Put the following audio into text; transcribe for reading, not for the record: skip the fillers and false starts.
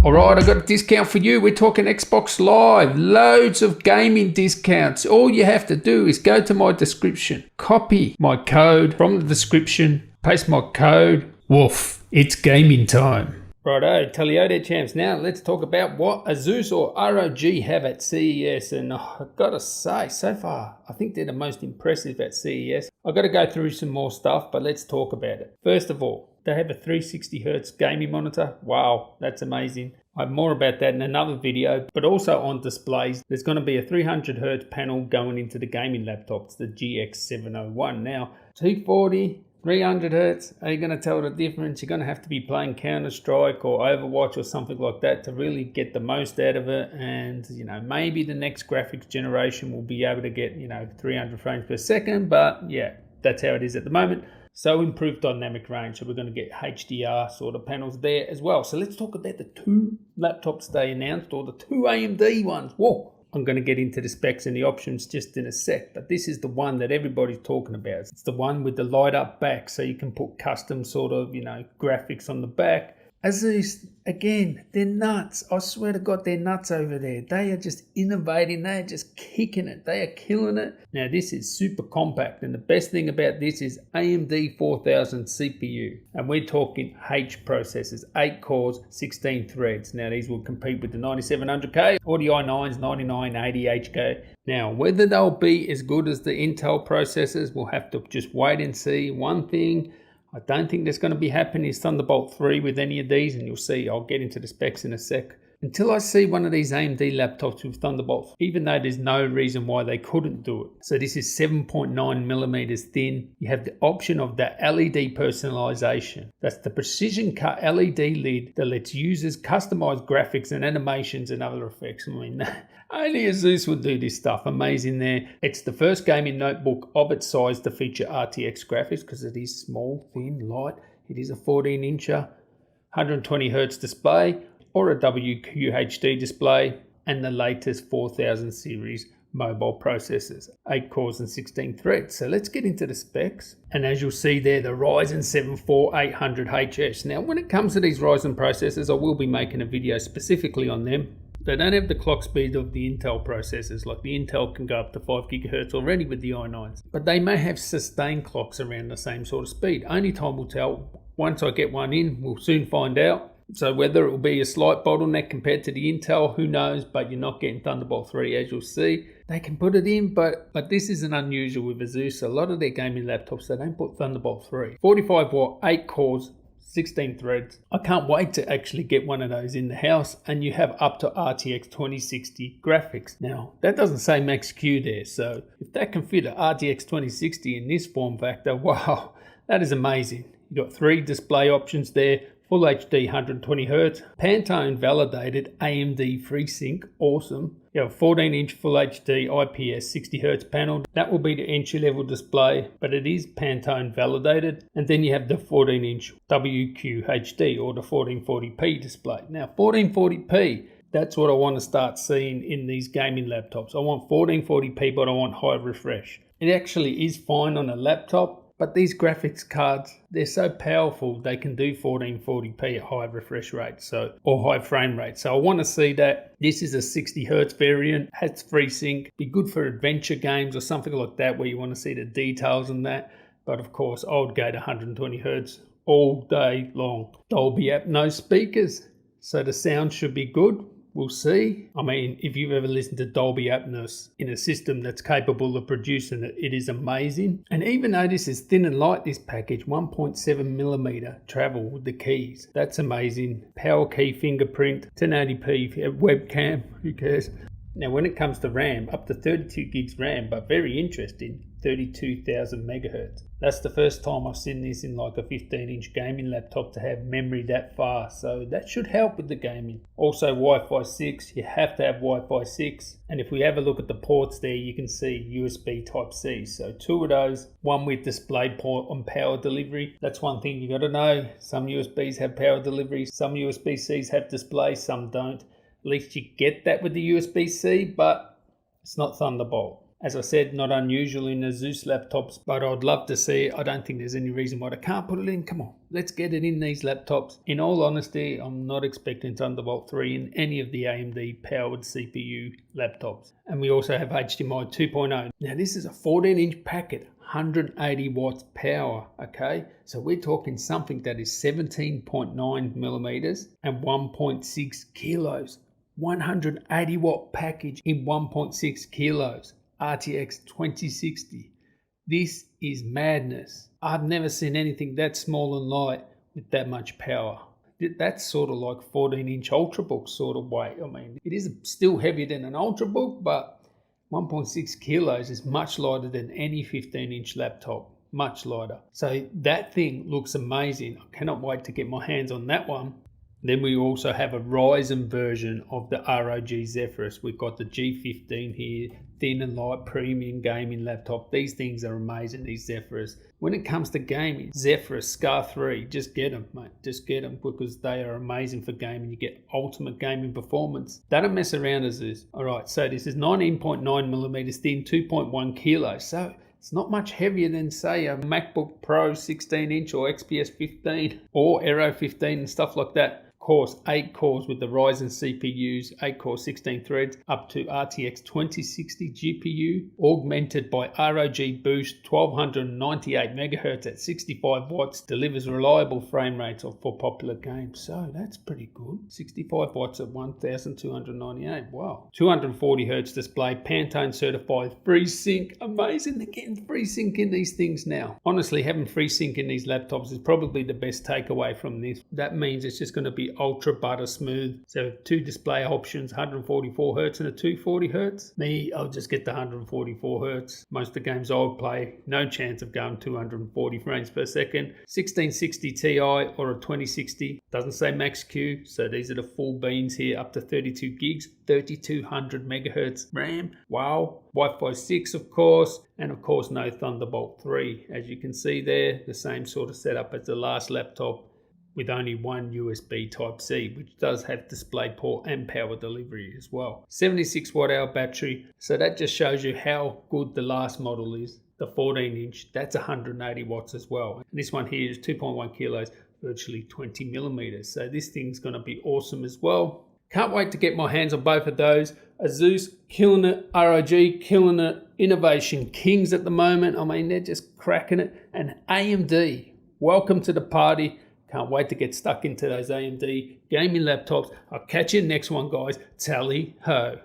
All right, I got a discount for you. We're talking Xbox Live, loads of gaming discounts. All you have to do is go to my description, copy my code from the description, paste my code. Woof, it's gaming time. Righto, tell you there, champs. Now let's talk about what Asus or ROG have at CES. And I've got to say, so far, I think they're the most impressive at CES. I've got to go through some more stuff, but let's talk about it. First of all, they have a 360Hz gaming monitor. Wow, that's amazing. I have more about that in another video, but also on displays, there's going to be a 300Hz panel going into the gaming laptops, the GX701. Now, 240, 300Hz, are you going to tell the difference? You're going to have to be playing Counter-Strike or Overwatch or something like that to really get the most out of it. And, you know, maybe the next graphics generation will be able to get, 300 frames per second. But yeah, that's how it is at the moment. So improved dynamic range. So we're going to get HDR sort of panels there as well. So let's talk about the two laptops they announced, or the two AMD ones. Whoa. I'm going to get into the specs and the options just in a sec, but this is the one that everybody's talking about. It's the one with the light up back, so you can put custom sort of, graphics on the back. Asus, again, they're nuts. I swear to God, they're nuts over there. They are just innovating. They are just kicking it. They are killing it. Now, this is super compact, and the best thing about this is AMD 4000 CPU. And we're talking H processors, 8 cores, 16 threads. Now, these will compete with the 9700K or the i9's 9980HK. Now, whether they'll be as good as the Intel processors, we'll have to just wait and see. One thing I don't think there's going to be happening is Thunderbolt 3 with any of these, and you'll see, I'll get into the specs in a sec. Until I see one of these AMD laptops with Thunderbolt, even though there's no reason why they couldn't do it. So this is 7.9 millimeters thin. You have the option of that LED personalization. That's the precision cut LED lid that lets users customize graphics and animations and other effects. I mean, only Asus would do this stuff. Amazing there. It's the first gaming notebook of its size to feature RTX graphics because it is small, thin, light. It is a 14-incher, 120Hz display, or a WQHD display, and the latest 4000 series mobile processors, 8 cores and 16 threads. So let's get into the specs. And as you'll see there, the Ryzen 7 4800HS. Now, when it comes to these Ryzen processors, I will be making a video specifically on them. They don't have the clock speed of the Intel processors. Like the Intel can go up to 5 GHz already with the i9s, but they may have sustained clocks around the same sort of speed. Only time will tell. Once I get one in, we'll soon find out. So whether it will be a slight bottleneck compared to the Intel, who knows, but you're not getting Thunderbolt 3, as you'll see. They can put it in, but this isn't unusual with Asus. A lot of their gaming laptops, they don't put Thunderbolt 3. 45 watt, 8 cores, 16 threads. I can't wait to actually get one of those in the house, and you have up to RTX 2060 graphics. Now, that doesn't say Max Q there, so if that can fit a RTX 2060 in this form factor, wow, that is amazing. You've got 3 display options there. Full HD 120Hz, Pantone validated AMD FreeSync, awesome. You have a 14-inch Full HD IPS 60Hz panel. That will be the entry-level display, but it is Pantone validated. And then you have the 14-inch WQHD or the 1440p display. Now, 1440p, that's what I want to start seeing in these gaming laptops. I want 1440p, but I want high refresh. It actually is fine on a laptop. But these graphics cards, they're so powerful, they can do 1440p at high refresh rate, or high frame rate. So I want to see that. This is a 60Hz variant, has FreeSync, be good for adventure games or something like that where you want to see the details on that. But of course, I would go to 120Hz all day long. Dolby Atmos speakers, so the sound should be good. We'll see. I mean, if you've ever listened to Dolby Atmos in a system that's capable of producing it, it is amazing. And even though this is thin and light, this package, 1.7 millimeter travel with the keys. That's amazing. Power key fingerprint, 1080p webcam, who cares? Now, when it comes to RAM, up to 32 gigs RAM, but very interesting, 32,000 megahertz. That's the first time I've seen this in like a 15-inch gaming laptop to have memory that fast, so that should help with the gaming. Also Wi-Fi 6, you have to have Wi-Fi 6, and if we have a look at the ports there, you can see USB Type-C, so 2 of those, one with display port on power delivery. That's one thing you got to know. Some USBs have power delivery, some USB-Cs have display, some don't. At least you get that with the USB-C, but it's not Thunderbolt. As I said, not unusual in Asus laptops, but I'd love to see it. I don't think there's any reason why they can't put it in. Come on, let's get it in these laptops. In all honesty, I'm not expecting Thunderbolt 3 in any of the AMD powered CPU laptops. And we also have HDMI 2.0. Now this is a 14-inch packet, 180 watts power, okay? So we're talking something that is 17.9 millimeters and 1.6 kilos. 180 watt package in 1.6 kilos. RTX 2060. This is madness. I've never seen anything that small and light with that much power. That's sort of like 14-inch Ultrabook sort of weight. I mean, it is still heavier than an Ultrabook, but 1.6 kilos is much lighter than any 15-inch laptop. Much lighter. So that thing looks amazing. I cannot wait to get my hands on that one. Then we also have a Ryzen version of the ROG Zephyrus. We've got the G15 here, thin and light premium gaming laptop. These things are amazing, these Zephyrus. When it comes to gaming, Zephyrus, Scar 3, just get them, mate. Just get them because they are amazing for gaming. You get ultimate gaming performance. They don't mess around as this. All right, so this is 19.9 millimeters thin, 2.1 kilos. So it's not much heavier than, say, a MacBook Pro 16-inch or XPS 15 or Aero 15 and stuff like that. Course, 8 cores with the Ryzen CPUs, 8 core 16 threads, up to RTX 2060 GPU, augmented by ROG Boost 1298 MHz at 65 watts, delivers reliable frame rates for popular games. So that's pretty good. 65 watts at 1298, wow. 240 Hz display, Pantone certified, FreeSync, amazing, they're getting FreeSync in these things now. Honestly, having FreeSync in these laptops is probably the best takeaway from this. That means it's just going to be ultra butter smooth. So 2 display options, 144 Hz and a 240 Hz. Me, I'll just get the 144 Hz. Most of the games I'll play, no chance of going 240 frames per second. 1660 Ti or a 2060. Doesn't say max Q, so these are the full beans here, up to 32 gigs, 3200 megahertz RAM. Wow. Wi-Fi 6, of course, and of course no Thunderbolt 3. As you can see there, the same sort of setup as the last laptop, with only one USB Type-C, which does have DisplayPort and power delivery as well. 76 watt hour battery, so that just shows you how good the last model is. The 14-inch, that's 180 watts as well. And this one here is 2.1 kilos, virtually 20 millimeters. So this thing's going to be awesome as well. Can't wait to get my hands on both of those. Asus killing it, ROG killing it, innovation kings at the moment. I mean, they're just cracking it. And AMD, welcome to the party. Can't wait to get stuck into those AMD gaming laptops. I'll catch you next one, guys. Tally ho.